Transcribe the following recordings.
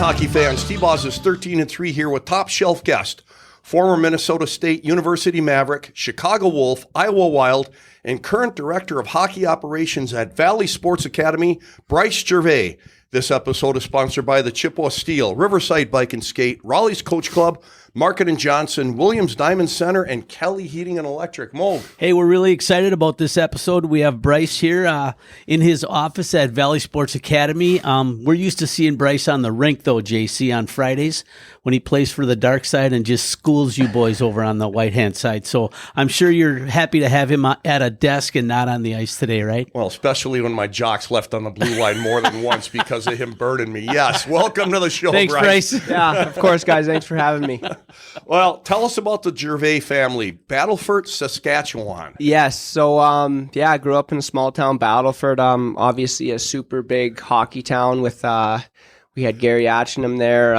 hockey fans. T-Boz is 13-3 here with top shelf guest, former Minnesota State University Maverick, Chicago Wolf, Iowa Wild, and current director of hockey operations at Valley Sports Academy, Bryce Gervais. This episode is sponsored by the Chippewa Steel, Riverside Bike and Skate, Raleigh's Coach Club, Market and Johnson, Williams Diamond Center, and Kelly Heating and Electric. Mo. Hey, we're really excited about this episode. We have Bryce here in his office at Valley Sports Academy. We're used to seeing Bryce on the rink, though, JC, on Fridays when he plays for the dark side and just schools you boys over on the right-hand side. So I'm sure you're happy to have him at a desk and not on the ice today, right? Well, especially when my jocks left on the blue line more than once because of him burning me. Yes, welcome to the show, Thanks, Bryce. Yeah, of course, guys. Thanks for having me. Well, tell us about the Gervais family, Battleford, Saskatchewan. Yes, so I grew up in a small town, Battleford. Obviously a super big hockey town with we had Gary Atchingham there.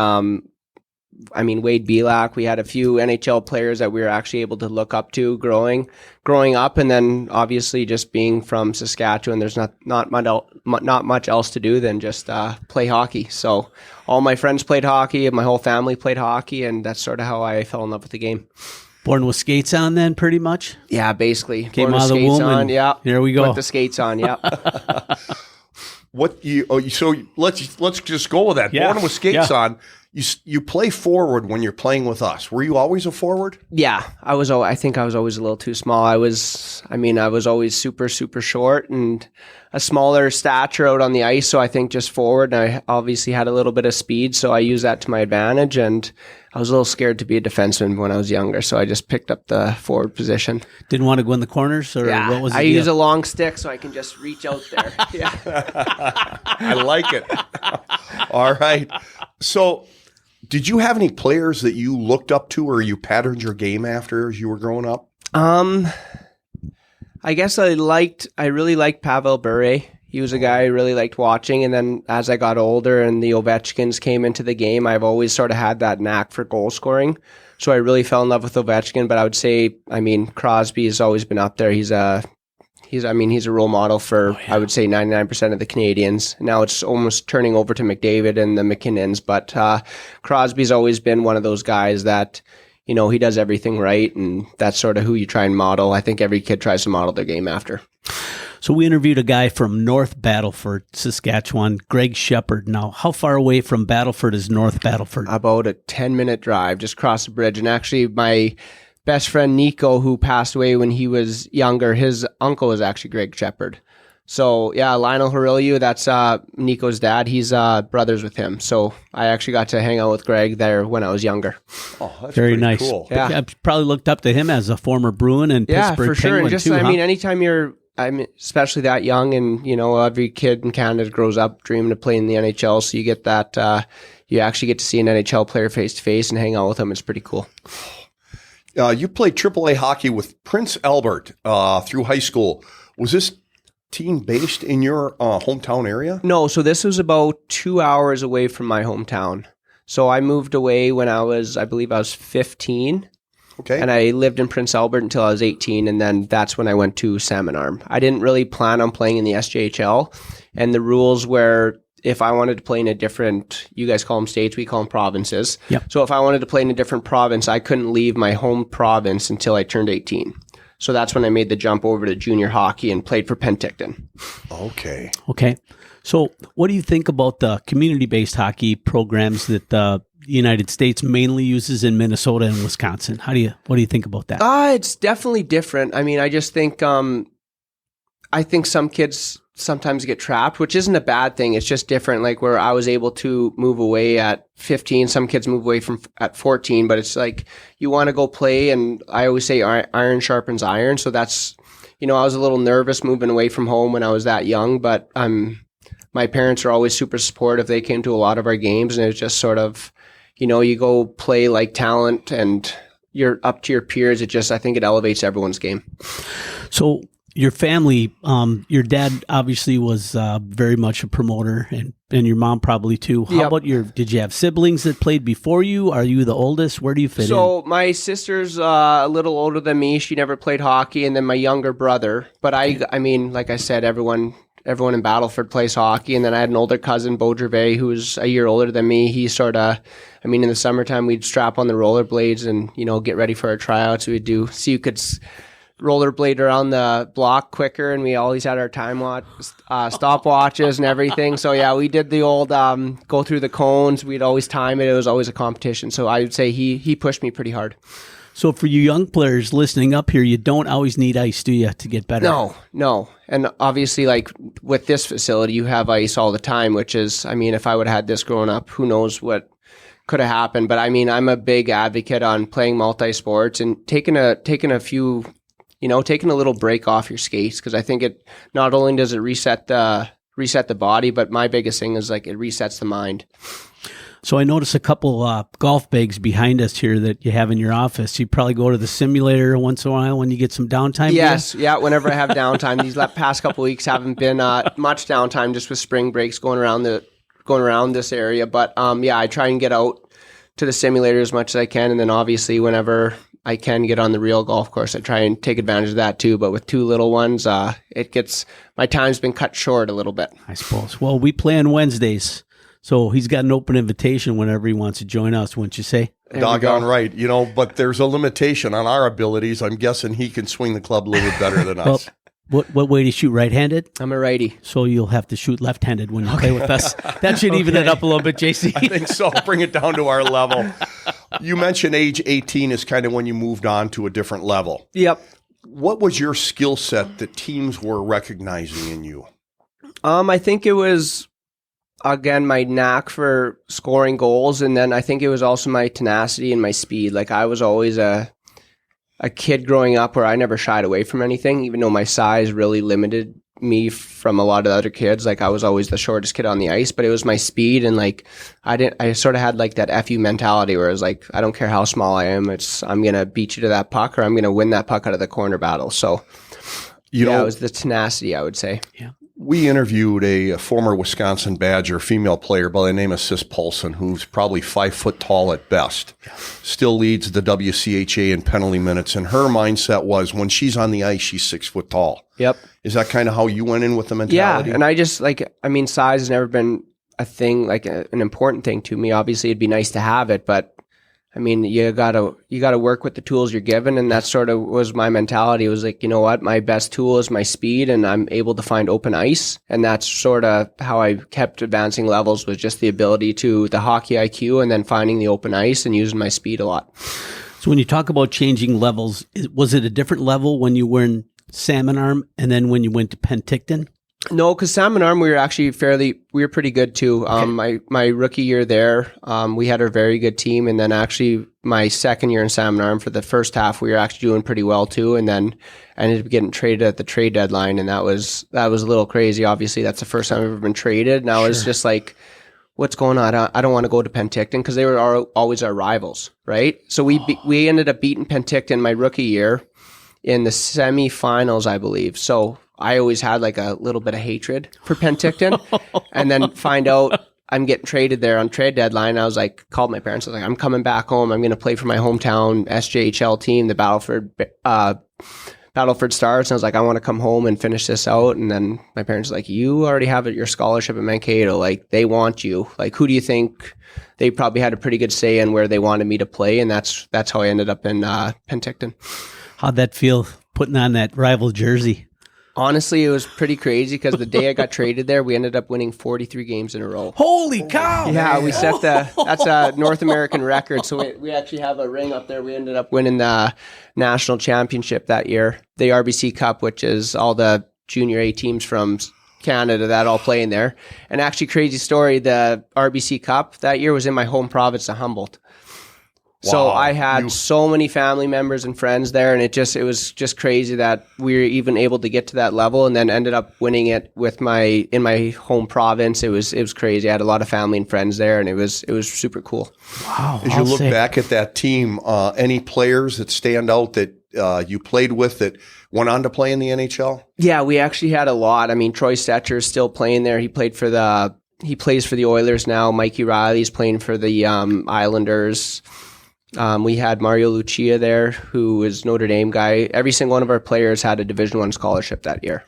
Wade Belak. We had a few NHL players that we were actually able to look up to growing up, and then obviously just being from Saskatchewan, there's not much else to do than just play hockey. So all my friends played hockey, and my whole family played hockey, and that's sort of how I fell in love with the game. Born with skates on, then, pretty much. Yeah, basically. Came Born out of the womb. on, yeah. There we go. Put the skates on. Yeah. So let's just go with that. Yeah. Born with skates on. You play forward when you're playing with us. Were you always a forward? Yeah, I think I was always a little too small. I was always super, super short and a smaller stature out on the ice. So I think just forward, and I obviously had a little bit of speed. So I used that to my advantage, and I was a little scared to be a defenseman when I was younger. So I just picked up the forward position. Didn't want to go in the corners, or what was the deal? Use a long stick so I can just reach out there. Yeah. I like it. All right. So did you have any players that you looked up to or you patterned your game after as you were growing up? I guess I really liked Pavel Bure. He was a guy I really liked watching. And then as I got older and the Ovechkins came into the game, I've always sort of had that knack for goal scoring. So I really fell in love with Ovechkin. But I would say, Crosby has always been up there. He's a role model for, I would say, 99% of the Canadians. Now it's almost turning over to McDavid and the McKinnons, but Crosby's always been one of those guys that, he does everything right, and that's sort of who you try and model. I think every kid tries to model their game after. So we interviewed a guy from North Battleford, Saskatchewan, Greg Shepard. Now, how far away from Battleford is North Battleford? About a 10-minute drive, just across the bridge. And actually, my best friend Nico, who passed away when he was younger, his uncle is actually Greg Shepard. So yeah, Lionel Horilliu, that's Nico's dad. He's brothers with him. So I actually got to hang out with Greg there when I was younger. Oh, that's very nice. Cool. Yeah, I probably looked up to him as a former Bruin and Pittsburgh for sure. Penguin And just too. Anytime you're, especially that young, and every kid in Canada grows up dreaming of playing in the NHL. So you get that, you actually get to see an NHL player face to face and hang out with him. It's pretty cool. You played AAA hockey with Prince Albert through high school. Was this team based in your hometown area? No, so this was about 2 hours away from my hometown. So I moved away when I believe I was 15. Okay. And I lived in Prince Albert until I was 18, and then that's when I went to Salmon Arm. I didn't really plan on playing in the SJHL, and the rules were if I wanted to play in a different, you guys call them states, we call them provinces. Yep. So if I wanted to play in a different province, I couldn't leave my home province until I turned 18. So that's when I made the jump over to junior hockey and played for Penticton. Okay. So what do you think about the community-based hockey programs that the United States mainly uses in Minnesota and Wisconsin? What do you think about that? It's definitely different. I just think, I think some kids sometimes get trapped, which isn't a bad thing. It's just different. Like where I was able to move away at 15, some kids move away at 14, but it's like you want to go play. And I always say iron sharpens iron. So that's, I was a little nervous moving away from home when I was that young, but my parents are always super supportive. They came to a lot of our games, and it was just sort of, you go play like talent and you're up to your peers. I think it elevates everyone's game. So your family, your dad obviously was very much a promoter, and your mom probably too. How about did you have siblings that played before you? Are you the oldest? Where do you fit in? So my sister's a little older than me. She never played hockey. And then my younger brother. But I mean, like I said, everyone everyone in Battleford plays hockey. And then I had an older cousin, Bryce Gervais, who was a year older than me. He sort of, I mean, in the summertime, we'd strap on the rollerblades and, you know, get ready for our tryouts. We'd do, see who could rollerblade around the block quicker, and we always had our stopwatches and everything. So yeah, we did the old go through the cones. We'd always time it. It was always a competition. So I would say he pushed me pretty hard. So for you young players listening up here, you don't always need ice, do you, to get better? No. And obviously, like with this facility, you have ice all the time, which is, I mean, if I would have had this growing up, who knows what could have happened. But I mean, I'm a big advocate on playing multi-sports and taking a few, you know, taking a little break off your skates, because I think it not only does it reset the body, but my biggest thing is like it resets the mind. So I noticed a couple golf bags behind us here that you have in your office. You probably go to the simulator once in a while when you get some downtime. Yes, yeah. Whenever I have downtime, these past couple of weeks haven't been much downtime, just with spring breaks going around this area. But yeah, I try and get out to the simulator as much as I can, and then obviously whenever I can get on the real golf course, I try and take advantage of that too. But with two little ones, my time's been cut short a little bit, I suppose. Well, we play on Wednesdays, so he's got an open invitation whenever he wants to join us, wouldn't you say? Doggone right. You know, but there's a limitation on our abilities. I'm guessing he can swing the club a little bit better than us. What way do you shoot? Right-handed? I'm a righty. So you'll have to shoot left-handed when you play with us. That should even it up a little bit, JC. I think so. Bring it down to our level. You mentioned age 18 is kind of when you moved on to a different level. Yep. What was your skill set that teams were recognizing in you? I think it was, again, my knack for scoring goals, and then I think it was also my tenacity and my speed. Like, I was always a kid growing up where I never shied away from anything, even though my size really limited me from a lot of other kids. Like, I was always the shortest kid on the ice, but it was my speed, and like I sort of had like that FU mentality where I was like, I don't care how small I am, I'm gonna beat you to that puck, or I'm gonna win that puck out of the corner battle. So it was the tenacity, I would say. Yeah. We interviewed a former Wisconsin Badger female player by the name of Sis Paulson, who's probably 5 foot tall at best, still leads the WCHA in penalty minutes. And her mindset was when she's on the ice, she's 6 foot tall. Yep. Is that kind of how you went in with the mentality? Yeah. And I just size has never been a thing, like an important thing to me. Obviously it'd be nice to have it, but I mean, you gotta work with the tools you're given, and that sort of was my mentality. It was like, you know what, my best tool is my speed, and I'm able to find open ice, and that's sort of how I kept advancing levels, was just the ability to the hockey IQ, and then finding the open ice and using my speed a lot. So when you talk about changing levels, was it a different level when you were in Salmon Arm and then when you went to Penticton? No, because Salmon Arm, we were pretty good too. Okay. My rookie year there, we had a very good team, and then actually my second year in Salmon Arm, for the first half, we were actually doing pretty well too, and then I ended up getting traded at the trade deadline, and that was a little crazy. Obviously, that's the first time I've ever been traded, and I was just like, what's going on? I don't want to go to Penticton, because they were always our rivals, right? So we ended up beating Penticton my rookie year in the semifinals, I believe. So I always had like a little bit of hatred for Penticton, and then find out I'm getting traded there on trade deadline. I was like, called my parents. I was like, I'm coming back home. I'm going to play for my hometown SJHL team, the Battleford Stars. And I was like, I want to come home and finish this out. And then my parents were like, you already have your scholarship at Mankato. Like, they want you. Like, who do you think? They probably had a pretty good say in where they wanted me to play. And that's how I ended up in Penticton. How'd that feel, putting on that rival jersey? Honestly, it was pretty crazy, because the day I got traded there, we ended up winning 43 games in a row. Holy cow! Yeah, we set that's a North American record. So we actually have a ring up there. We ended up winning the national championship that year, the RBC Cup, which is all the junior A teams from Canada that all play in there. And actually, crazy story, the RBC Cup that year was in my home province of Humboldt. Wow. So I had so many family members and friends there, and it was just crazy that we were even able to get to that level, and then ended up winning it in my home province. It was crazy. I had a lot of family and friends there, and it was super cool. Wow. As you look back at that team, any players that stand out that you played with that went on to play in the NHL? Yeah, we actually had a lot. I mean, Troy Stetcher is still playing there. He plays for the Oilers now. Mikey Riley's playing for the Islanders. We had Mario Lucia there, who is Notre Dame guy. Every single one of our players had a Division I scholarship that year.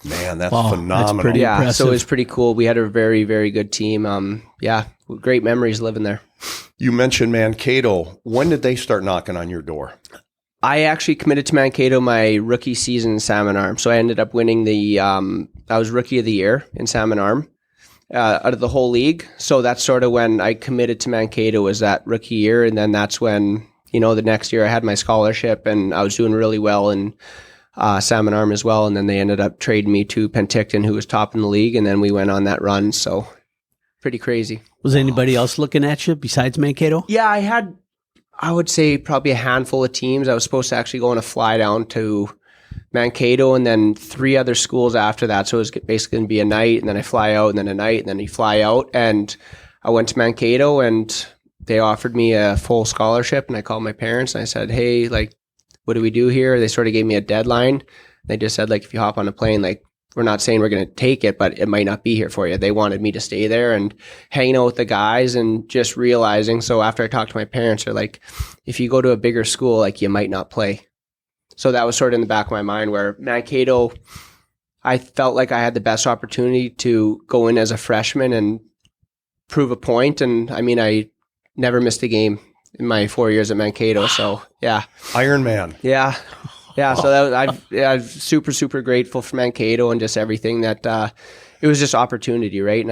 Man, that's Wow, phenomenal. that's pretty Yeah, impressive. so it was pretty cool. We had a very, very good team. Great memories living there. You mentioned Mankato. When did they start knocking on your door? I actually committed to Mankato my rookie season in Salmon Arm. So I ended up winning I was rookie of the year in Salmon Arm out of the whole league. So that's sort of when I committed to Mankato, was that rookie year. And then that's when, the next year I had my scholarship and I was doing really well in Salmon Arm as well. And then they ended up trading me to Penticton, who was top in the league. And then we went on that run. So pretty crazy. Was anybody else looking at you besides Mankato? Yeah, I would say probably a handful of teams. I was supposed to actually go on a fly down to Mankato and then 3 other schools after that. So it was basically going to be a night and then I fly out and then a night and then you fly out. And I went to Mankato and they offered me a full scholarship. And I called my parents and I said, hey, what do we do here? They sort of gave me a deadline. They just said, if you hop on a plane, we're not saying we're going to take it, but it might not be here for you. They wanted me to stay there and hang out with the guys and just realizing. So after I talked to my parents, they're like, if you go to a bigger school, you might not play. So that was sort of in the back of my mind, where Mankato, I felt like I had the best opportunity to go in as a freshman and prove a point. And I never missed a game in my 4 years at Mankato. Wow. So yeah. Iron Man. Yeah. Yeah, so I'm super, super grateful for Mankato and just everything that it was just opportunity, right? And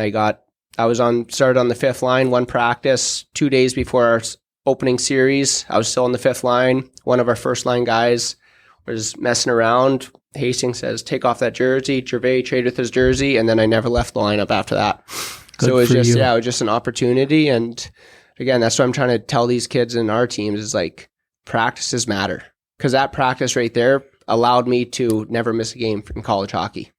I was started on the 5th line, one practice, 2 days before our opening series. I was still on the 5th line. One of our first line guys was messing around. Hastings says, take off that jersey. Gervais traded with his jersey, and then I never left the lineup after that. So it was just an opportunity. And again, that's what I'm trying to tell these kids in our teams is practices matter. Because that practice right there allowed me to never miss a game in college hockey.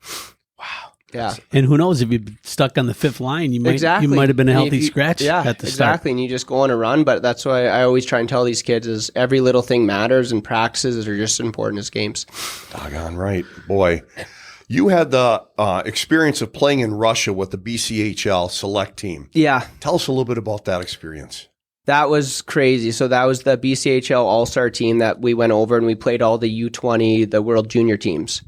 Wow. Yeah. And who knows, if you're stuck on the 5th line, you might have been a healthy scratch at the start. Exactly. And you just go on a run. But that's why I always try and tell these kids is every little thing matters, and practices are just as important as games. Doggone right. Boy, you had the experience of playing in Russia with the BCHL select team. Yeah. Tell us a little bit about that experience. That was crazy. So that was the BCHL All-Star team that we went over, and we played all the U20, the World Junior teams.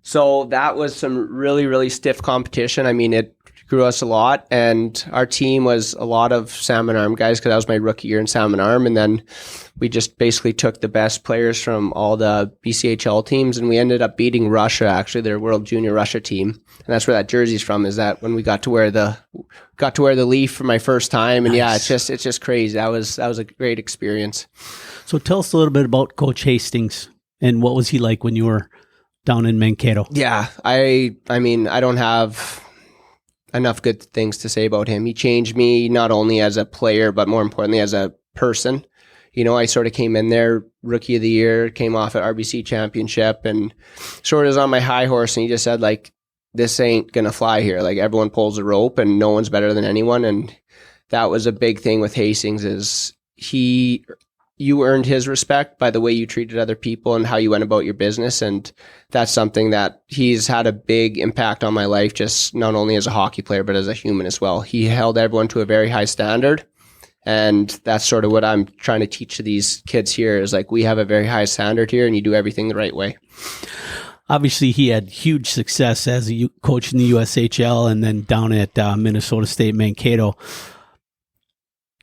So that was some really, really stiff competition. It grew us a lot, and our team was a lot of Salmon Arm guys because that was my rookie year in Salmon Arm. And then we just basically took the best players from all the BCHL teams, and we ended up beating Russia, actually, their World Junior Russia team. And that's where that jersey's from, is that when we got to wear the leaf for my first time. And nice. Yeah, it's just crazy. That was a great experience. So tell us a little bit about Coach Hastings and what was he like when you were down in Mankato? Yeah, I don't have enough good things to say about him. He changed me not only as a player, but more importantly as a person. I sort of came in there, rookie of the year, came off at RBC championship, and sort of was on my high horse, and he just said, this ain't going to fly here. Everyone pulls a rope, and no one's better than anyone. And that was a big thing with Hastings is you earned his respect by the way you treated other people and how you went about your business. And that's something that he's had a big impact on my life, just not only as a hockey player, but as a human as well. He held everyone to a very high standard. And that's sort of what I'm trying to teach to these kids here is we have a very high standard here, and you do everything the right way. Obviously, he had huge success as a coach in the USHL and then down at Minnesota State Mankato.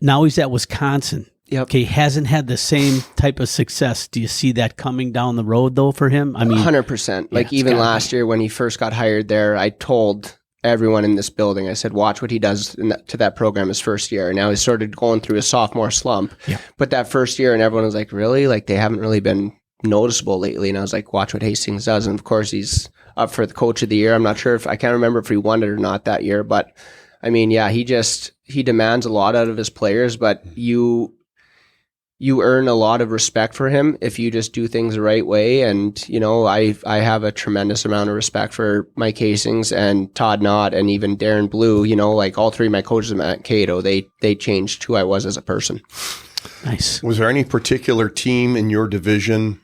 Now he's at Wisconsin. Yep. Okay, hasn't had the same type of success. Do you see that coming down the road, though, for him? 100%. Yeah, even last year when he first got hired there, I told everyone in this building, I said, watch what he does to that program his first year. And now he's started going through a sophomore slump. Yeah. But that first year, and everyone was like, really? They haven't really been noticeable lately. And I was like, watch what Hastings does. And of course, he's up for the coach of the year. I'm not sure I can't remember if he won it or not that year. But he demands a lot out of his players, but you earn a lot of respect for him if you just do things the right way. And, I have a tremendous amount of respect for Mike Hastings and Todd Knott and even Darren Blue, all 3 of my coaches at Mankato, they changed who I was as a person. Nice. Was there any particular team in your division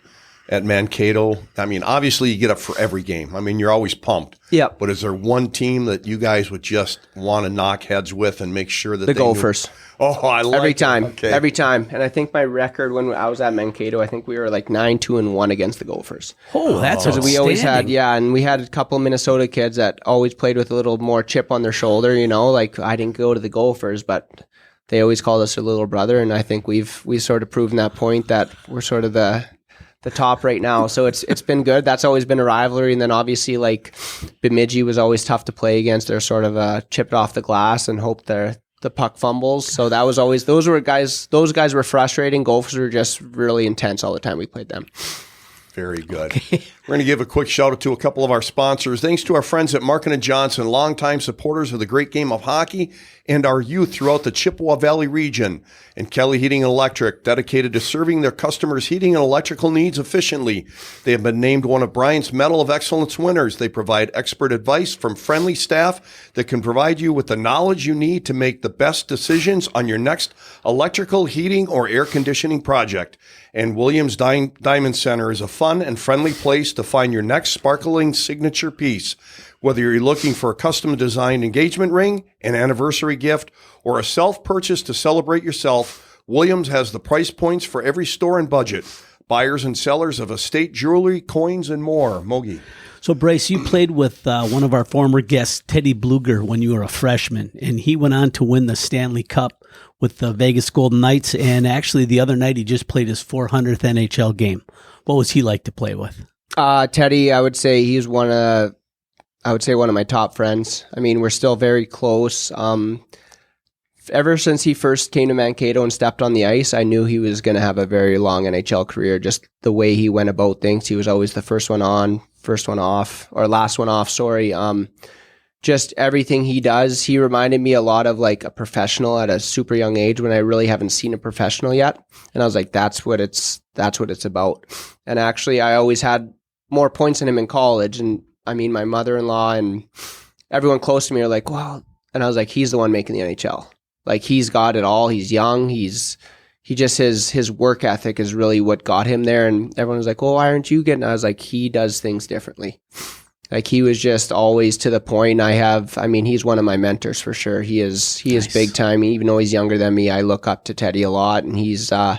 at Mankato? I mean, obviously you get up for every game. I mean, you're always pumped. Yeah. But is there one team that you guys would just want to knock heads with and make sure that The Gophers. Oh, I like Every time. it. Okay. Every time. And I think my record when I was at Mankato, I think we were like 9-2-1 against the Gophers. Oh, that's Because we always had, outstanding. and we had a couple of Minnesota kids that always played with a little more chip on their shoulder, like I didn't go to the Gophers, but they always called us their little brother, and I think we've sort of proven that point that we're sort of the top right now. So it's been good. That's always been a rivalry, and then obviously like Bemidji was always tough to play against. They're sort of chipped off the glass and hope the puck fumbles. So that was always those guys were frustrating. Gophers were just really intense all the time we played them. Very good. We're going to give a quick shout out to a couple of our sponsors. Thanks to our friends at Markin & Johnson, longtime supporters of the great game of hockey and our youth throughout the Chippewa Valley region. And Kelly Heating and Electric, dedicated to serving their customers' heating and electrical needs efficiently. They have been named one of Bryant's Medal of Excellence winners. They provide expert advice from friendly staff that can provide you with the knowledge you need to make the best decisions on your next electrical, heating, or air conditioning project. And Williams Diamond Center is a fun and friendly place to find your next sparkling signature piece. Whether you're looking for a custom-designed engagement ring, an anniversary gift, or a self-purchase to celebrate yourself, Williams has the price points for every store and budget. Buyers and sellers of estate jewelry, coins, and more. Mogi. So, Bryce, you played with one of our former guests, Teddy Bluger, when you were a freshman, and he went on to win the Stanley Cup with the Vegas Golden Knights, and actually the other night he just played his 400th NHL game. What was he like to play with? Teddy, I would say he's one of my top friends. I mean, we're still very close. Ever since he first came to Mankato and stepped on the ice, I knew he was going to have a very long NHL career. Just the way he went about things. He was always the first one on, first one off, or last one off, sorry. Just everything he does, he reminded me a lot of like a professional at a super young age when I really haven't seen a professional yet. And I was like, that's what it's about. And actually, I always had more points than him in college. And I mean, my mother-in-law and everyone close to me are like, wow. And I was like, he's the one making the NHL. Like, he's got it all. He's young. His work ethic is really what got him there. And everyone was like, well, why aren't you getting? I was like, he does things differently. Like, he was just always to the point. He's one of my mentors for sure. He is Nice. big time. Even though he's younger than me, I look up to Teddy a lot, and he's going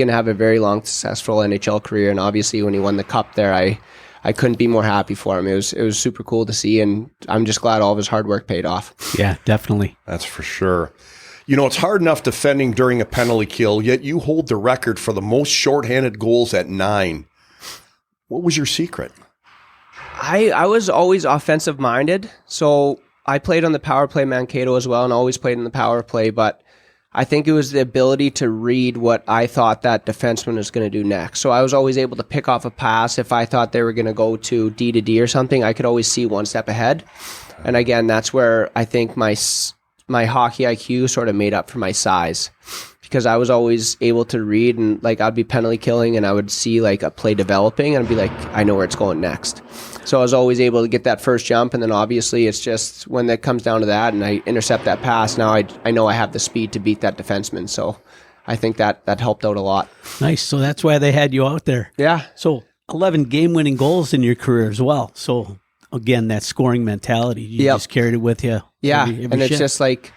to have a very long, successful NHL career. And obviously, when he won the cup there, I couldn't be more happy for him. It was super cool to see, and I'm just glad all of his hard work paid off. Yeah, definitely. That's for sure. You know, it's hard enough defending during a penalty kill, yet you hold the record for the most shorthanded goals at 9. What was your secret? I was always offensive minded, so I played on the power play Mankato as well, and always played in the power play, but I think it was the ability to read what I thought that defenseman was going to do next. So I was always able to pick off a pass. If I thought they were going to go to D to D or something, I could always see one step ahead. And again, that's where I think my hockey IQ sort of made up for my size, because I was always able to read, and like I'd be penalty killing and I would see like a play developing and I'd be like, I know where it's going next. So I was always able to get that first jump, and then obviously it's just when it comes down to that and I intercept that pass, now I know I have the speed to beat that defenseman. So I think that helped out a lot. Nice. So that's why they had you out there. Yeah. So 11 game-winning goals in your career as well. So again, that scoring mentality, you just carried it with you. Yeah, every and it's shift. just like,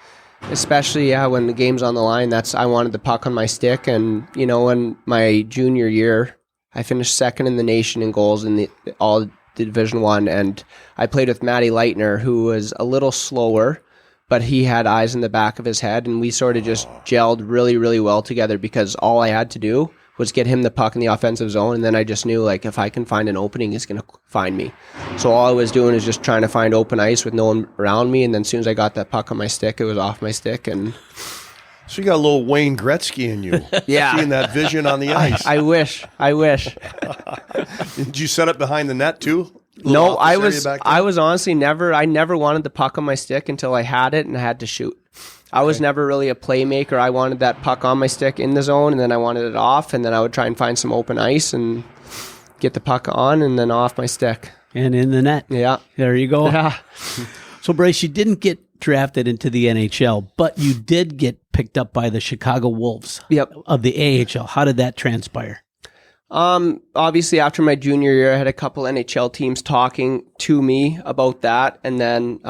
especially when the game's on the line, I wanted the puck on my stick. And in my junior year, I finished second in the nation in goals in all Division I, and I played with Matty Leitner, who was a little slower, but he had eyes in the back of his head, and we sort of just gelled really, really well together, because all I had to do was get him the puck in the offensive zone, and then I just knew, like, if I can find an opening, he's going to find me. So all I was doing is just trying to find open ice with no one around me, and then as soon as I got that puck on my stick, it was off my stick. And So you got a little Wayne Gretzky in you. Yeah. Seeing that vision on the ice. I wish. Did you set it behind the net too? No, I was honestly I never wanted the puck on my stick until I had it and I had to shoot. I was never really a playmaker. I wanted that puck on my stick in the zone, and then I wanted it off, and then I would try and find some open ice and get the puck on and then off my stick. And in the net. Yeah. There you go. Yeah. So, Bryce, you didn't get drafted into the NHL, but you did get picked up by the Chicago Wolves Yep. of the AHL. How did that transpire? Obviously after my junior year, I had a couple NHL teams talking to me about that, and then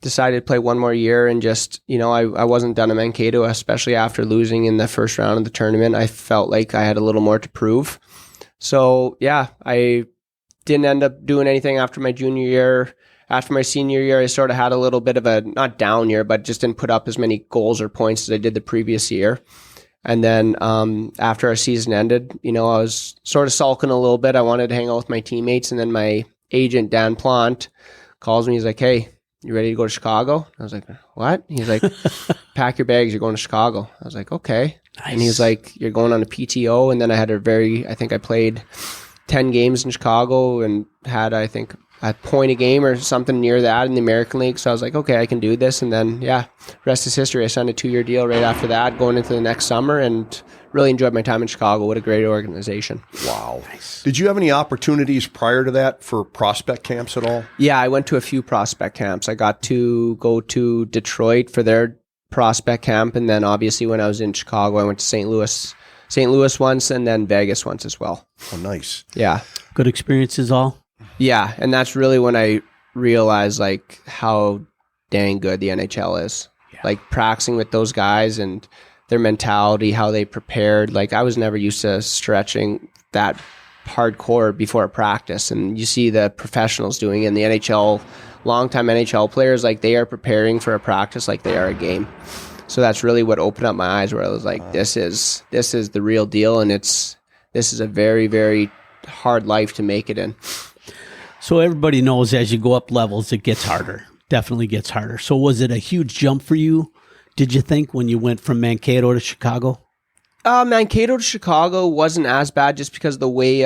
decided to play one more year, and just, I wasn't done in Mankato, especially after losing in the first round of the tournament. I felt like I had a little more to prove. So yeah, I didn't end up doing anything after my junior year. After my senior year, I sort of had a little bit of a, not down year, but just didn't put up as many goals or points as I did the previous year. And then after our season ended, I was sort of sulking a little bit. I wanted to hang out with my teammates. And then my agent, Dan Plant, calls me. He's like, "Hey, you ready to go to Chicago?" I was like, "What?" He's like, "Pack your bags. You're going to Chicago." I was like, "Okay." Nice. And he's like, "You're going on a PTO." And then I think I played 10 games in Chicago and had, I think, a point a game or something near that in the American League. So I was like, okay, I can do this. And then, rest is history. I signed a 2-year deal right after that, going into the next summer, and really enjoyed my time in Chicago. What a great organization. Wow. Nice. Did you have any opportunities prior to that for prospect camps at all? Yeah, I went to a few prospect camps. I got to go to Detroit for their prospect camp. And then obviously when I was in Chicago, I went to St. Louis once, and then Vegas once as well. Oh, nice. Yeah. Good experiences all? Yeah, and that's really when I realized like how dang good the NHL is. Yeah. Like practicing with those guys and their mentality, how they prepared. Like I was never used to stretching that hardcore before a practice, and you see the professionals doing it in the NHL, longtime NHL players, like they are preparing for a practice like they are a game. So that's really what opened up my eyes, where I was like, this is the real deal, and this is a very, very hard life to make it in. So everybody knows as you go up levels, it gets harder. Definitely gets harder. So was it a huge jump for you, did you think, when you went from Mankato to Chicago? Mankato to Chicago wasn't as bad, just because the way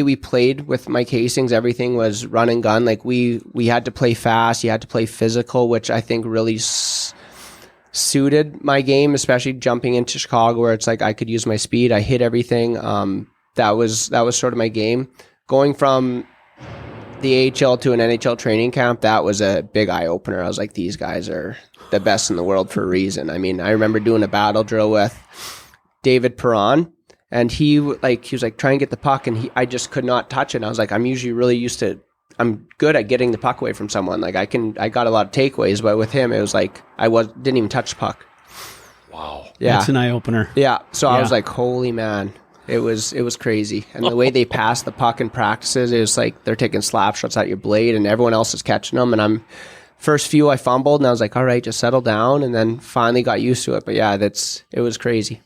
we played with Mike Hastings, everything was run and gun. Like we had to play fast, you had to play physical, which I think really suited my game, especially jumping into Chicago, where it's like I could use my speed. I hit everything. That was sort of my game. Going from the AHL to an NHL training camp, that was a big eye opener. I was like, these guys are the best in the world for a reason. I mean, I remember doing a battle drill with David Perron, and he was like, try and get the puck, and I just could not touch it. And I was like, I'm good at getting the puck away from someone. Like I got a lot of takeaways, but with him, it was like didn't even touch the puck. Wow. Yeah. That's an eye opener. Yeah. So I was like, holy man. It was crazy. And the way they pass the puck in practices, it was like they're taking slap shots at your blade and everyone else is catching them. And first few I fumbled and I was like, all right, just settle down, and then finally got used to it. But yeah, it was crazy.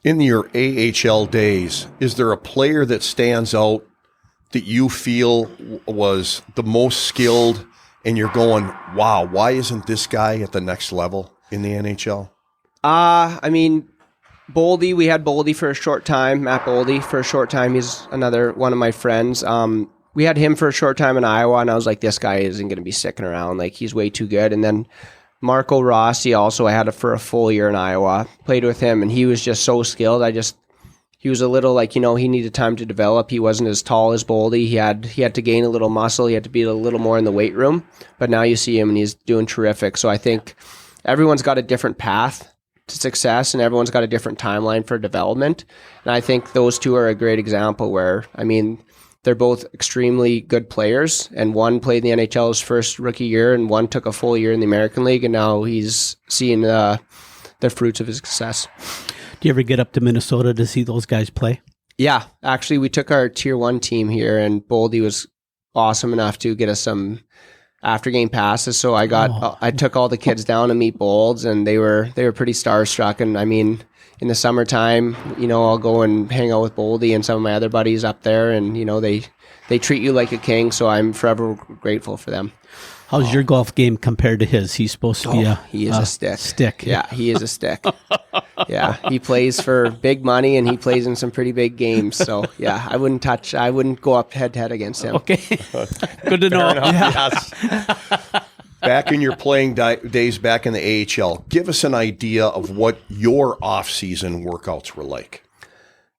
In your AHL days, is there a player that stands out that you feel was the most skilled and you're going, wow, why isn't this guy at the next level in the NHL? I mean, Boldy, we had Boldy for a short time, Matt Boldy for a short time. He's another one of my friends. We had him for a short time in Iowa, and I was like, this guy isn't going to be sticking around. Like, he's way too good. And then Marco Rossi also, I had for a full year in Iowa. Played with him, and he was just so skilled. He was a little like, he needed time to develop. He wasn't as tall as Boldy. He had to gain a little muscle. He had to be a little more in the weight room. But now you see him, and he's doing terrific. So I think everyone's got a different path to success, and everyone's got a different timeline for development. And I think those two are a great example where, I mean, they're both extremely good players, and one played in the NHL his first rookie year, and one took a full year in the American League, and now he's seeing the fruits of his success. Do you ever get up to Minnesota to see those guys play? Yeah, actually, we took our Tier 1 team here, and Boldy was awesome enough to get us some after game passes. So I took all the kids down to meet Bolds, and they were pretty starstruck. And I mean, in the summertime, I'll go and hang out with Boldy and some of my other buddies up there, and they treat you like a king. So I'm forever grateful for them. How's your golf game compared to his? He's supposed to be a stick. Yeah, he is a stick. Yeah, he plays for big money, and he plays in some pretty big games. So yeah, I wouldn't go up head to head against him. Okay, good to know. Yes. Back in your playing days back in the AHL, give us an idea of what your off-season workouts were like.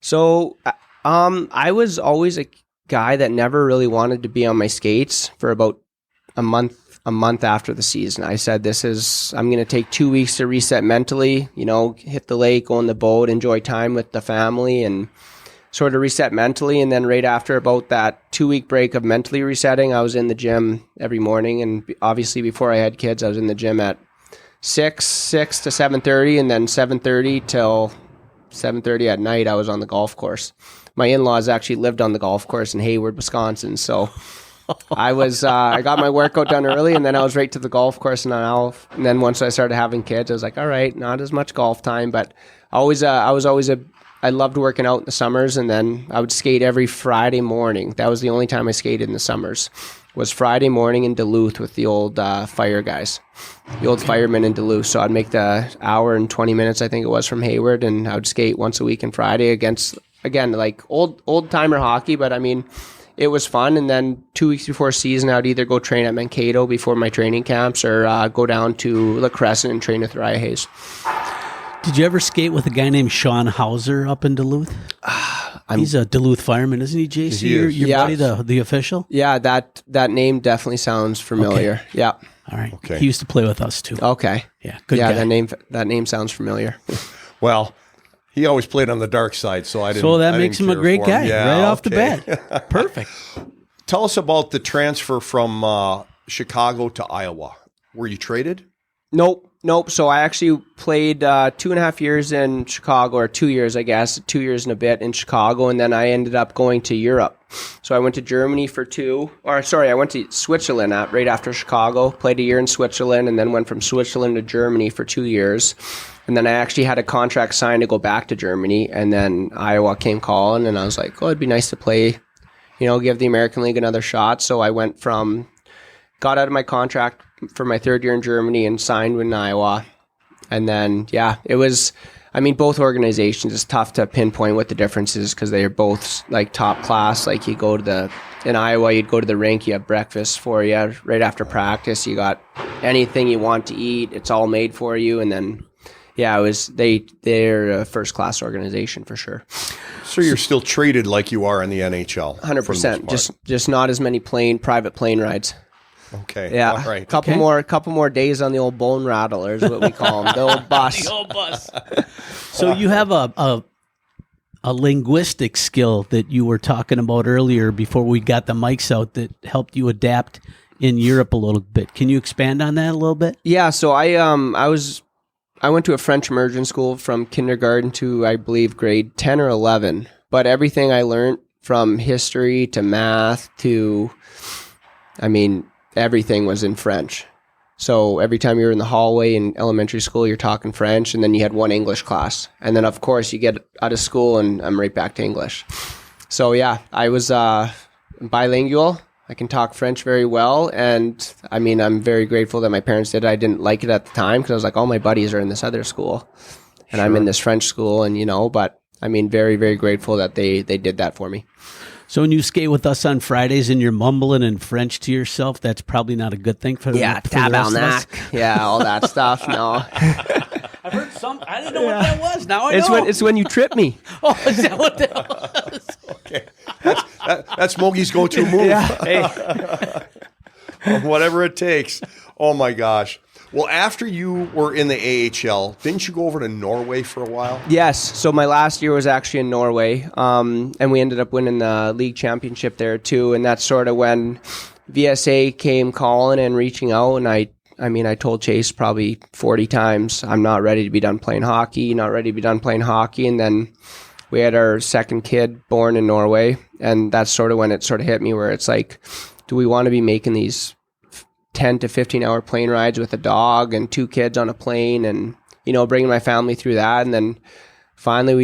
So I was always a guy that never really wanted to be on my skates for about a month a month after the season. I said, I'm going to take 2 weeks to reset mentally, hit the lake, go on the boat, enjoy time with the family, and sort of reset mentally. And then right after about that 2-week break of mentally resetting, I was in the gym every morning. And obviously before I had kids, I was in the gym at 6 to 7:30, and then 7:30 till 7:30 at night, I was on the golf course. My in-laws actually lived on the golf course in Hayward, Wisconsin. So I got my workout done early, and then I was right to the golf course. And then once I started having kids, I was like, all right, not as much golf time, but I loved working out in the summers, and then I would skate every Friday morning. That was the only time I skated in the summers, was Friday morning in Duluth with the old fire guys, the old firemen in Duluth. So I'd make the hour and 20 minutes, I think it was, from Hayward, and I would skate once a week on Friday against, again, like old-timer hockey, but I mean, it was fun. And then 2 weeks before season, I would either go train at Mankato before my training camps or go down to La Crescent and train with Raya Hayes. Did you ever skate with a guy named Sean Hauser up in Duluth? He's a Duluth fireman, isn't he, JC? Your buddy, the official? Yeah, that name definitely sounds familiar. Okay. Yeah. All right. Okay. He used to play with us too. Okay. Yeah, good guy. That name sounds familiar. Well, he always played on the dark side, so I didn't. So that makes him a great guy right off the bat. Perfect. Tell us about the transfer from Chicago to Iowa. Were you traded? Nope. So I actually played 2.5 years in Chicago, or 2 years, I guess, 2 years and a bit in Chicago, and then I ended up going to Europe. So I went to Germany I went to Switzerland right after Chicago, played a year in Switzerland, and then went from Switzerland to Germany for 2 years. And then I actually had a contract signed to go back to Germany, and then Iowa came calling, and I was like, it'd be nice to play, give the American League another shot. So I got out of my contract for my third year in Germany and signed in Iowa. And then, it was, both organizations, it's tough to pinpoint what the difference is because they are both like top class. Like in Iowa, you'd go to the rink, you have breakfast for you right after practice. You got anything you want to eat. It's all made for you. And then, they're a first class organization for sure. So you're still treated like you are in the NHL. 100%. Just not as many private plane rides. Okay. Yeah. All right. Couple more days on the old bone rattler is what we call them. The old bus. The old bus. So you have a linguistic skill that you were talking about earlier before we got the mics out that helped you adapt in Europe a little bit. Can you expand on that a little bit? Yeah. So I went to a French immersion school from kindergarten to, I believe, grade 10 or 11. But everything I learned from history to math to, everything was in French. So every time you were in the hallway in elementary school, you're talking French, and then you had one English class. And then, of course, you get out of school, and I'm right back to English. So, I was bilingual. I can talk French very well, and I'm very grateful that my parents did. I didn't like it at the time because I was like, all my buddies are in this other school, and I'm in this French school, and but very, very grateful that they did that for me. So when you skate with us on Fridays and you're mumbling in French to yourself, that's probably not a good thing for the rest of us. Yeah, all that stuff. No. I've heard some. I didn't know what that was. Now I know. It's when you trip me. Oh, is that what that was? Okay. That's Mogi's go-to move. Yeah. Hey. Whatever it takes. Oh, my gosh. Well, after you were in the AHL, didn't you go over to Norway for a while? Yes. So my last year was actually in Norway, and we ended up winning the league championship there too. And that's sort of when VSA came calling and reaching out, and I told Chase probably 40 times, I'm not ready to be done playing hockey, And then we had our second kid born in Norway, and that's sort of when it sort of hit me where it's like, do we want to be making these 10 to 15 hour plane rides with a dog and 2 kids on a plane and, bringing my family through that. And then finally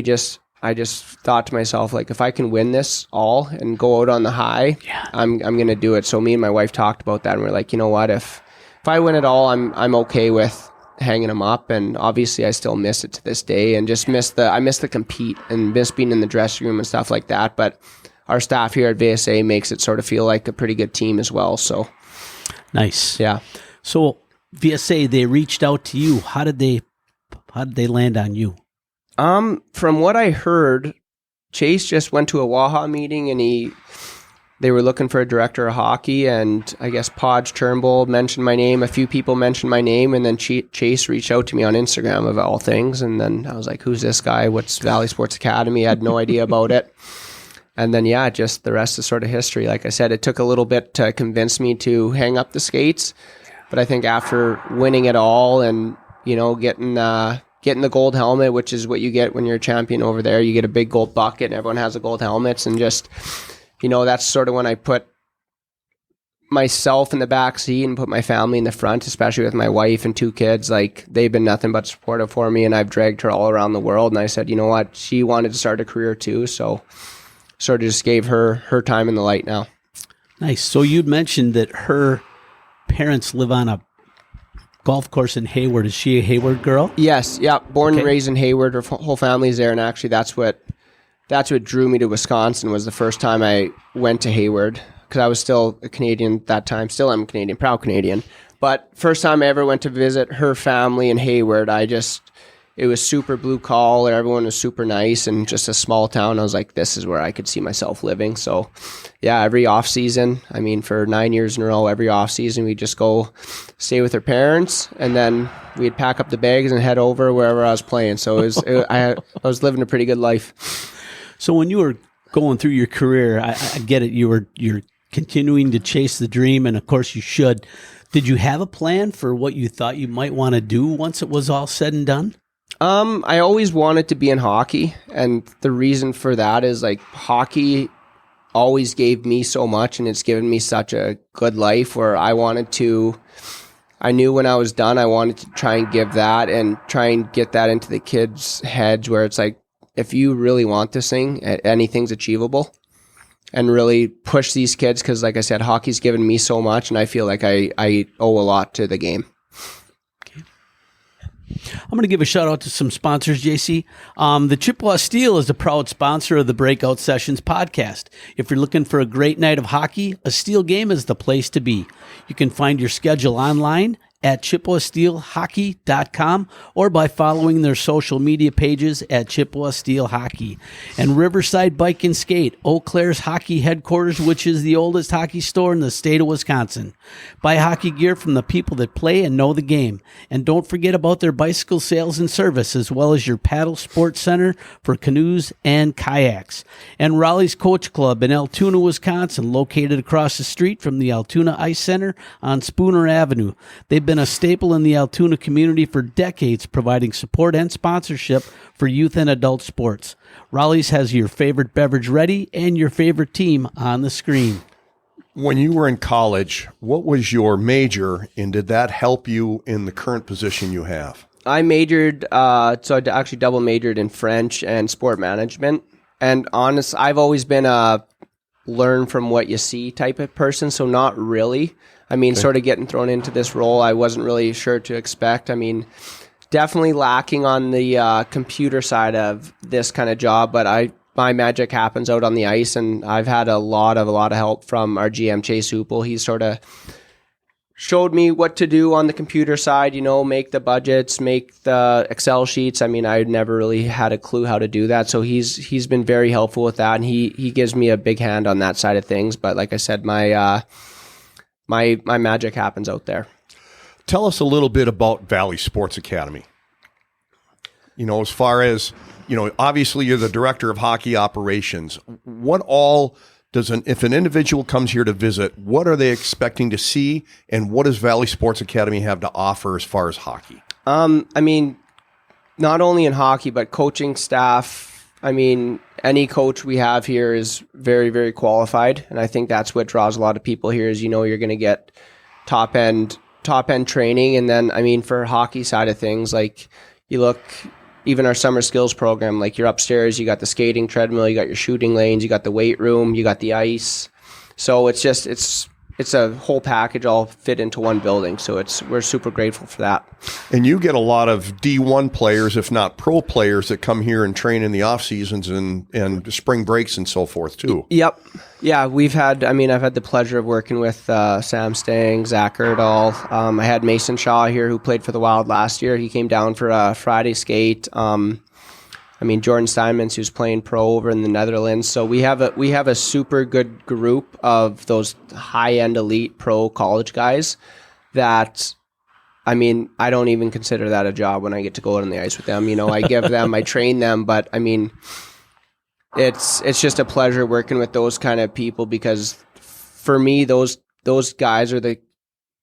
I just thought to myself, like, if I can win this all and go out on the high, I'm going to do it. So me and my wife talked about that, and we're like, you know what, if I win it all, I'm okay with hanging them up. And obviously I still miss it to this day, and just miss the compete and miss being in the dressing room and stuff like that. But our staff here at VSA makes it sort of feel like a pretty good team as well. So nice. Yeah. So VSA, they reached out to you. How did they land on you? From what I heard, Chase just went to a Waha meeting, and they were looking for a director of hockey, and I guess Podge Turnbull mentioned my name. A few people mentioned my name, and then Chase reached out to me on Instagram of all things. And then I was like, who's this guy? What's Valley Sports Academy? I had no idea about it. And then, yeah, just the rest is sort of history. Like I said, it took a little bit to convince me to hang up the skates. But I think after winning it all and, getting the gold helmet, which is what you get when you're a champion over there, you get a big gold bucket and everyone has the gold helmets, and just, that's sort of when I put myself in the back seat and put my family in the front, especially with my wife and 2 kids. Like, they've been nothing but supportive for me, and I've dragged her all around the world. And I said, you know what? She wanted to start a career too, so sort of just gave her time in the light now. Nice. So you'd mentioned that her parents live on a golf course in Hayward. Is she a Hayward girl? Yes. Yeah. Born and raised in Hayward. Her whole family's there, and actually that's what drew me to Wisconsin. Was the first time I went to Hayward, because I was still a Canadian at that time. Still am Canadian, proud Canadian. But first time I ever went to visit her family in Hayward, it was super blue collar. Everyone was super nice, and just a small town. I was like, this is where I could see myself living. So, yeah, every off season, for 9 years in a row, every off season, we'd just go stay with her parents, and then we'd pack up the bags and head over wherever I was playing. So I was living a pretty good life. So when you were going through your career, I get it. You're continuing to chase the dream, and of course you should. Did you have a plan for what you thought you might want to do once it was all said and done? I always wanted to be in hockey, and the reason for that is hockey always gave me so much, and it's given me such a good life where I knew when I was done, I wanted to try and give that and try and get that into the kids' heads where it's like, if you really want this thing, anything's achievable, and really push these kids. Because like I said, hockey's given me so much, and I feel like I owe a lot to the game. I'm going to give a shout out to some sponsors, JC. The Chippewa Steel is a proud sponsor of the Breakout Sessions podcast. If you're looking for a great night of hockey, a Steel game is the place to be. You can find your schedule online at ChippewaSteelHockey.com or by following their social media pages at Chippewa Steel Hockey. And Riverside Bike and Skate, Eau Claire's hockey headquarters, which is the oldest hockey store in the state of Wisconsin. Buy hockey gear from the people that play and know the game. And don't forget about their bicycle sales and service, as well as your paddle sports center for canoes and kayaks. And Raleigh's Coach Club in Altoona, Wisconsin, located across the street from the Altoona Ice Center on Spooner Avenue. They've been a staple in the Altoona community for decades, providing support and sponsorship for youth and adult sports. Raleigh's has your favorite beverage ready and your favorite team on the screen. When you were in college, what was your major, and did that help you in the current position you have? I majored, so I actually double majored in French and sport management. And I've always been a learn from what you see type of person, so not really. Sort of getting thrown into this role, I wasn't really sure to expect. Definitely lacking on the computer side of this kind of job, but my magic happens out on the ice, and I've had a lot of help from our GM, Chase Hoople. He sort of showed me what to do on the computer side, make the budgets, make the Excel sheets. I never really had a clue how to do that, so he's been very helpful with that, and he gives me a big hand on that side of things. But like I said, my magic happens out there. Tell us a little bit about Valley Sports Academy. As far as, obviously you're the director of hockey operations. What all if an individual comes here to visit, what are they expecting to see, and what does Valley Sports Academy have to offer as far as hockey? Not only in hockey, but coaching staff. Any coach we have here is very, very qualified, and I think that's what draws a lot of people here is, you're going to get top end training. And then, for hockey side of things, like you look, even our summer skills program, like you're upstairs, you got the skating treadmill, you got your shooting lanes, you got the weight room, you got the ice. So it's a whole package all fit into one building. So we're super grateful for that. And you get a lot of D1 players, if not pro players, that come here and train in the off seasons and spring breaks and so forth too. Yep. Yeah, I've had the pleasure of working with Sam Stang, Zach Erdahl. I had Mason Shaw here who played for the Wild last year. He came down for a Friday skate. I mean, Jordan Steinmans, who's playing pro over in the Netherlands. So we have a super good group of those high-end elite pro college guys that, I mean, I don't even consider that a job when I get to go out on the ice with them. You know, I give them, I train them, but I mean, it's just a pleasure working with those kind of people, because for me, those guys are the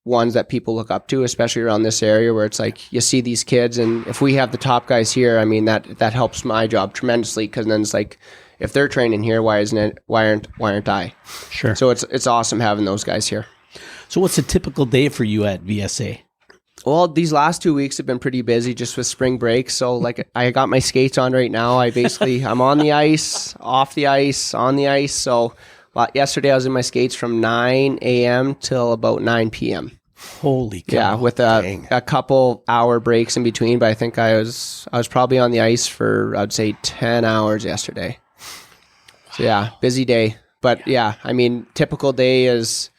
ones that people look up to, especially around this area where it's like you see these kids, and if we have the top guys here, I mean, that helps my job tremendously, because then it's like, if they're training here, why aren't I? Sure. So it's awesome having those guys here. So what's a typical day for you at VSA? Well, these last 2 weeks have been pretty busy just with spring break. So like I got my skates on right now. I'm on the ice, off the ice, on the ice. So yesterday I was in my skates from 9 a.m. till about 9 p.m. Holy cow. Yeah, with a couple hour breaks in between. But I think I was probably on the ice for, I'd say, 10 hours yesterday. So yeah, busy day. But yeah, I mean, typical day is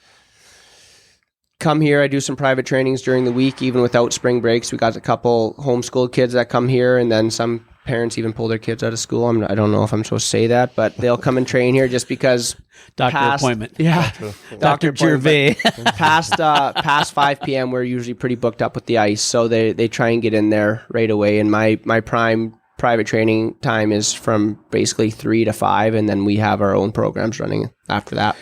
come here. I do some private trainings during the week, even without spring breaks. We got a couple homeschooled kids that come here, and then some parents even pull their kids out of school. I don't know if I'm supposed to say that, but they'll come and train here just because. Appointment. Yeah. Dr. Gervais. past 5 p.m., we're usually pretty booked up with the ice, so they try and get in there right away. And my prime private training time is from basically 3 to 5, and then we have our own programs running after that.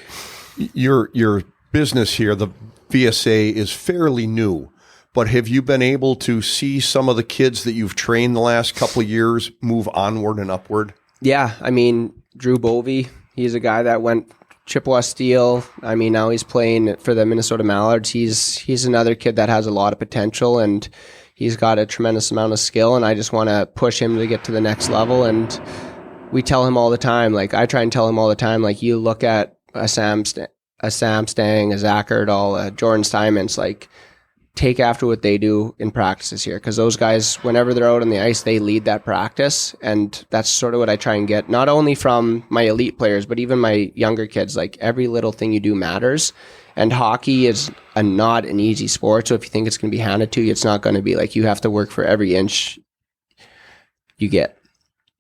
Your business here, the VSA, is fairly new, but have you been able to see some of the kids that you've trained the last couple of years move onward and upward? Yeah, I mean, Drew Bovey, he's a guy that went Chippewa Steel. I mean, now he's playing for the Minnesota Mallards. He's another kid that has a lot of potential, and he's got a tremendous amount of skill, and I just want to push him to get to the next level. And we tell him all the time, like I try and tell him all the time, like you look at a Sam Stang, a Zach Erdahl, a Jordan Steinmans, like take after what they do in practices here, because those guys, whenever they're out on the ice, they lead that practice, and that's sort of what I try and get, not only from my elite players, but even my younger kids. Like every little thing you do matters, and hockey is not an easy sport, so if you think it's going to be handed to you, it's not going to be. Like you have to work for every inch you get.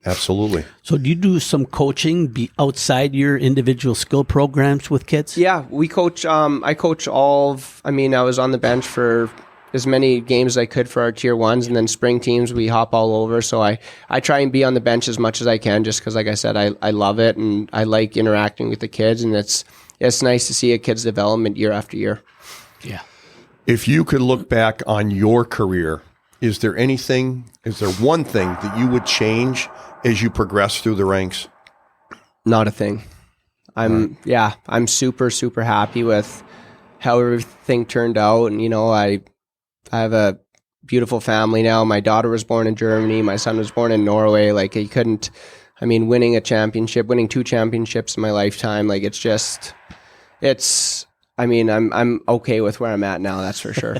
Absolutely. So do you do some coaching outside your individual skill programs with kids? Yeah, we coach. I coach I was on the bench for as many games as I could for our tier ones, and then spring teams, we hop all over. So I try and be on the bench as much as I can, just because, like I said, I love it, and I like interacting with the kids, and it's nice to see a kid's development year after year. Yeah. If you could look back on your career, is there one thing that you would change as you progress through the ranks? Not a thing. I'm super, super happy with how everything turned out. And, you know, I have a beautiful family now. My daughter was born in Germany. My son was born in Norway. Like winning a championship, winning 2 championships in my lifetime. Like I'm okay with where I'm at now, that's for sure.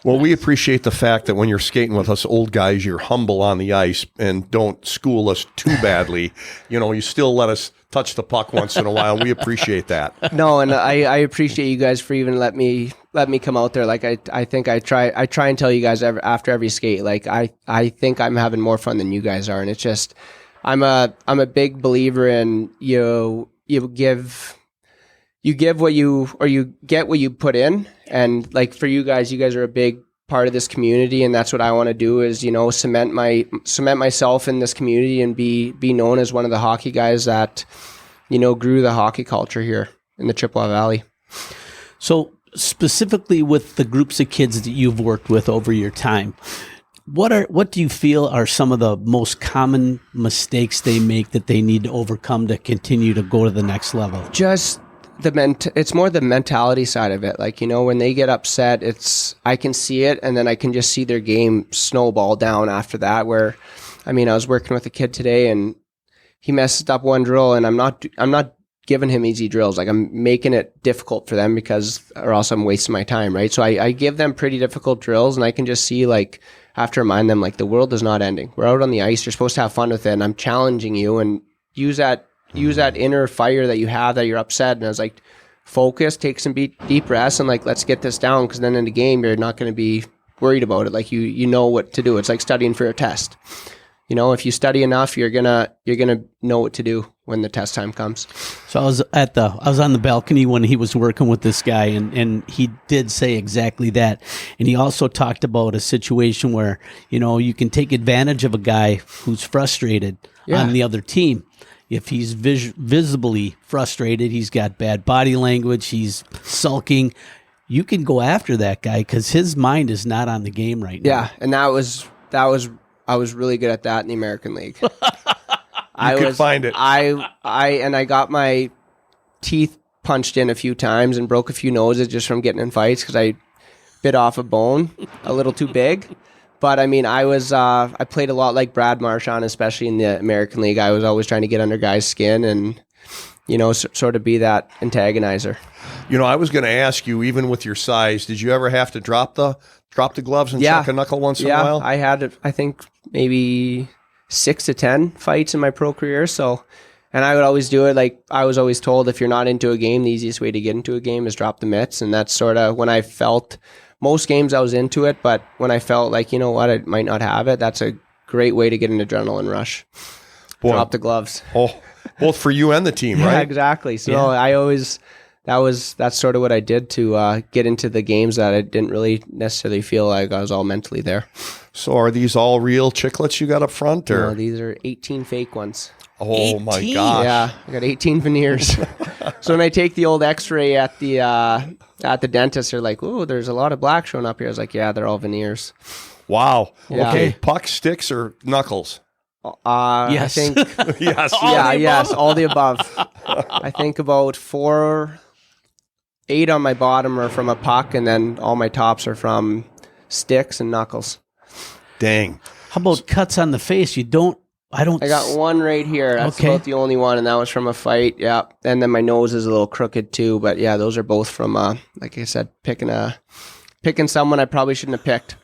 Well, we appreciate the fact that when you're skating with us old guys, you're humble on the ice and don't school us too badly. You know, you still let us touch the puck once in a while. We appreciate that. No, and I appreciate you guys for even let me come out there. Like I think I try and tell you guys after every skate, like I think I'm having more fun than you guys are, and it's just I'm a big believer in you get what you put in. And like for you guys are a big part of this community, and that's what I want to do is, you know, cement myself in this community and be known as one of the hockey guys that, you know, grew the hockey culture here in the Chippewa Valley. So specifically with the groups of kids that you've worked with over your time, what do you feel are some of the most common mistakes they make that they need to overcome to continue to go to the next level? Just it's more the mentality side of it. Like, you know, when they get upset, I can see it, and then I can just see their game snowball down after that. Where, I mean, I was working with a kid today, and he messed up one drill, and I'm not giving him easy drills. Like, I'm making it difficult for them, or else I'm wasting my time, right? So I give them pretty difficult drills, and I can just see, like, I have to remind them, like, the world is not ending. We're out on the ice. You're supposed to have fun with it, and I'm challenging you, and use that inner fire that you have, that you're upset. And I was like, focus, take some deep breaths, and like, let's get this down, because then in the game, you're not going to be worried about it. Like, you know what to do. It's like studying for a test. if you study enough, you're gonna know what to do when the test time comes. So I was on the balcony when he was working with this guy, and he did say exactly that. And he also talked about a situation where, you can take advantage of a guy who's frustrated on the other team. If he's visibly frustrated, he's got bad body language, he's sulking, you can go after that guy because his mind is not on the game right now. Yeah, and I was really good at that in the American League. I could find it. I got my teeth punched in a few times and broke a few noses just from getting in fights because I bit off a bone a little too big. But I mean, I played a lot like Brad Marchand, especially in the American League. I was always trying to get under guys' skin and, sort of be that antagonizer. I was going to ask you, even with your size, did you ever have to drop the gloves and check a knuckle once in a while? Yeah, I had, I think, maybe 6 to 10 fights in my pro career. So, and I would always do it. Like, I was always told, if you're not into a game, the easiest way to get into a game is drop the mitts. And that's sort of when I felt, most games I was into it, but when I felt like, I might not have it, that's a great way to get an adrenaline rush. Boy. Drop the gloves. Oh, both for you and the team, right? Yeah, exactly. So that's sort of what I did to get into the games that I didn't really necessarily feel like I was all mentally there. So are these all real chiclets you got up front? Or? No, these are 18 fake ones. Oh, 18? my gosh. Yeah, I got 18 veneers. So when I take the old x-ray at the dentist, they're like, "Ooh, there's a lot of black showing up here." I was like, "Yeah, they're all veneers." Wow. Yeah. Okay, puck, sticks, or knuckles? Yes. I think Yes. yes, all the above. I think about 8 on my bottom are from a puck, and then all my tops are from sticks and knuckles. Dang. How about cuts on the face? I got one right here. That's Okay. about the only one, and that was from a fight. Yeah, and then my nose is a little crooked too. But yeah, those are both from, like I said, picking someone I probably shouldn't have picked.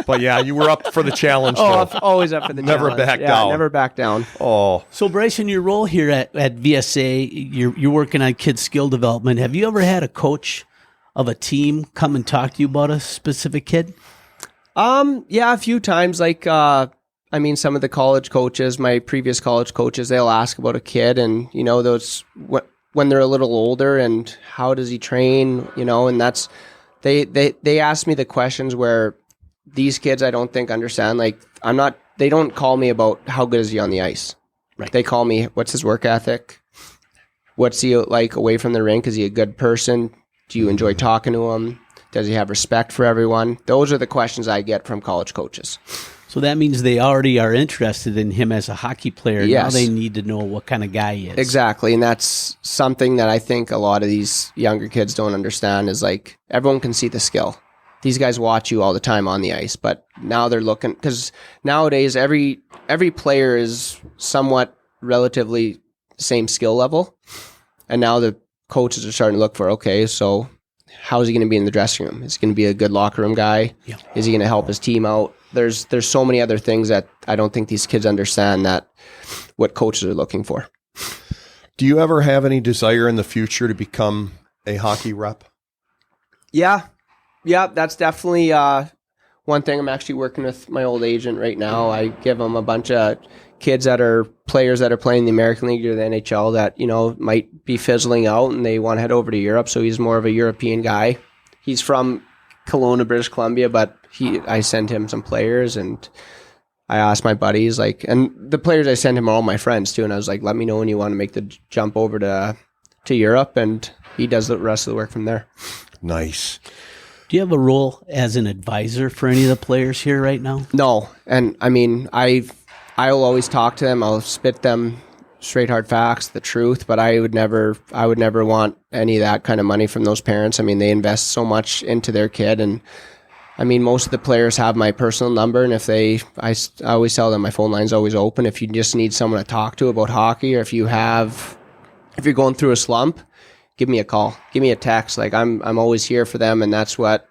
But yeah, you were up for the challenge. Oh, though. always up for the Never challenge. back Yeah, down. Never back down. Oh, So, Bryce, in your role here at VSA, you're working on kids' skill development. Have you ever had a coach of a team come and talk to you about a specific kid? Yeah, a few times. Like, some of the college coaches, my previous college coaches, they'll ask about a kid, and those when they're a little older, and how does he train? And that's they ask me the questions where these kids I don't think understand. Like, they don't call me about how good is he on the ice. Right. They call me, what's his work ethic? What's he like away from the rink? Is he a good person? Do you enjoy talking to him? Does he have respect for everyone? Those are the questions I get from college coaches. So that means they already are interested in him as a hockey player. Yes. Now they need to know what kind of guy he is. Exactly. And that's something that I think a lot of these younger kids don't understand is, like, everyone can see the skill. These guys watch you all the time on the ice, but now they're looking, because nowadays every player is somewhat relatively same skill level. And now the coaches are starting to look for, okay, so how is he going to be in the dressing room? Is he going to be a good locker room guy? Yeah. Is he going to help his team out? There's so many other things that I don't think these kids understand, that what coaches are looking for. do you ever have any desire in the future to become a hockey rep? Yeah, that's definitely one thing. I'm actually working with my old agent right now. I give him a bunch of kids that are players that are playing the American League or the NHL that, might be fizzling out and they want to head over to Europe. So he's more of a European guy. He's from Kelowna, British Columbia, but I send him some players, and I asked my buddies, and the players I sent him are all my friends too. And I was like, let me know when you want to make the jump over to Europe, and he does the rest of the work from there. Nice. Do you have a role as an advisor for any of the players here right now? No, and I'll always talk to them. I'll spit them straight hard facts, the truth, but I would never want any of that kind of money from those parents. They invest so much into their kid, and most of the players have my personal number, and I always tell them my phone line's always open. If you just need someone to talk to about hockey, or if you're going through a slump, give me a call, give me a text. I'm always here for them, and that's what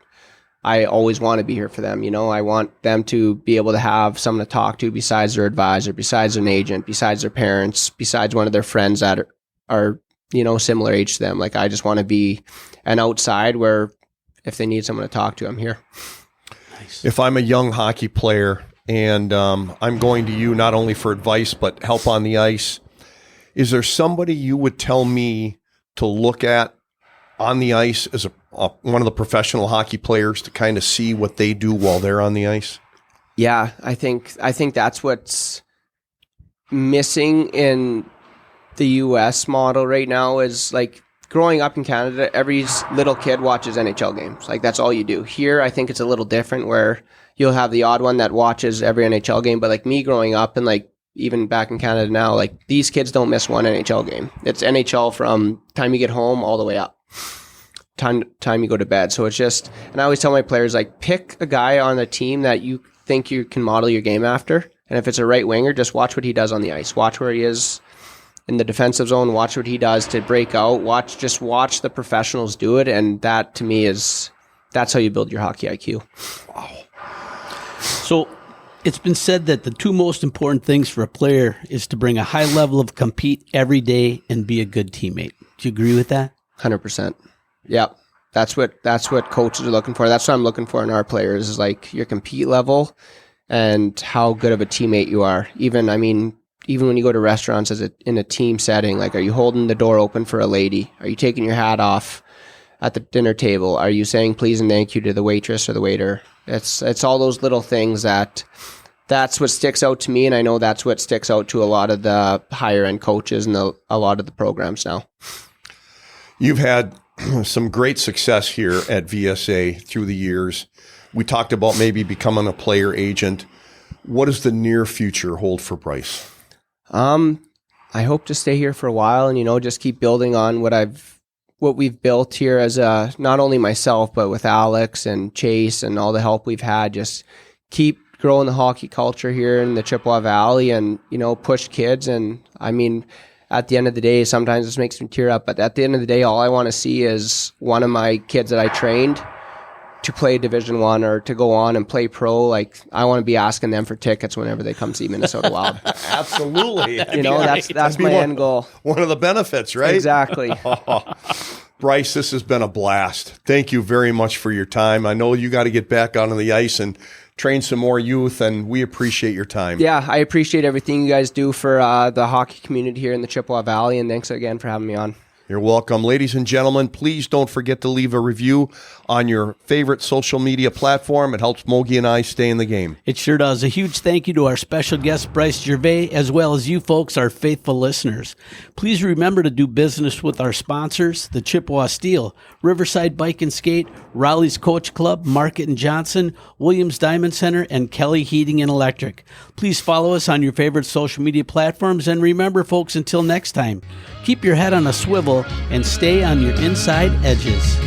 I always want to be here for them. I want them to be able to have someone to talk to besides their advisor, besides an agent, besides their parents, besides one of their friends that are similar age to them. I just want to be an outside where if they need someone to talk to, I'm here. Nice. If I'm a young hockey player and I'm going to you not only for advice but help on the ice. Is there somebody you would tell me to look at on the ice as one of the professional hockey players to kind of see what they do while they're on the ice? Yeah, I think that's what's missing in the U.S. model right now is like growing up in Canada, every little kid watches NHL games. Like that's all you do. Here, I think it's a little different where you'll have the odd one that watches every NHL game. But like me growing up and like even back in Canada now, like these kids don't miss one NHL game. It's NHL from time you get home all the way up. Time you go to bed. So it's just, and I always tell my players, like pick a guy on a team that you think you can model your game after. And if it's a right winger, just watch what he does on the ice. Watch where he is in the defensive zone. Watch what he does to break out. Watch the professionals do it. And that to me that's how you build your hockey IQ. Wow. So it's been said that the two most important things for a player is to bring a high level of compete every day and be a good teammate. Do you agree with that? 100%. Yep. That's what coaches are looking for. That's what I'm looking for in our players is like your compete level and how good of a teammate you are. Even when you go to restaurants in a team setting, like, are you holding the door open for a lady? Are you taking your hat off at the dinner table? Are you saying please and thank you to the waitress or the waiter? It's all those little things that's what sticks out to me. And I know that's what sticks out to a lot of the higher end coaches and a lot of the programs now. You've had some great success here at VSA through the years. We talked about maybe becoming a player agent. What does the near future hold for Bryce? I hope to stay here for a while and, just keep building on what we've built here as not only myself, but with Alex and Chase and all the help we've had, just keep growing the hockey culture here in the Chippewa Valley and, push kids. And at the end of the day, sometimes this makes me tear up, but at the end of the day, all I want to see is one of my kids that I trained to play Division I or to go on and play pro. Like I want to be asking them for tickets whenever they come see Minnesota Wild. Absolutely. That's my end goal. One of the benefits, right? Exactly. Bryce, this has been a blast. Thank you very much for your time. I know you got to get back onto the ice and train some more youth, and we appreciate your time. Yeah, I appreciate everything you guys do for the hockey community here in the Chippewa Valley, and thanks again for having me on. You're welcome. Ladies and gentlemen, please don't forget to leave a review on your favorite social media platform. It helps Mogi and I stay in the game. It sure does. A huge thank you to our special guest, Bryce Gervais, as well as you folks, our faithful listeners. Please remember to do business with our sponsors, the Chippewa Steel, Riverside Bike and Skate, Raleigh's Coach Club, Market and Johnson, Williams Diamond Center, and Kelly Heating and Electric. Please follow us on your favorite social media platforms. And remember, folks, until next time, keep your head on a swivel and stay on your inside edges.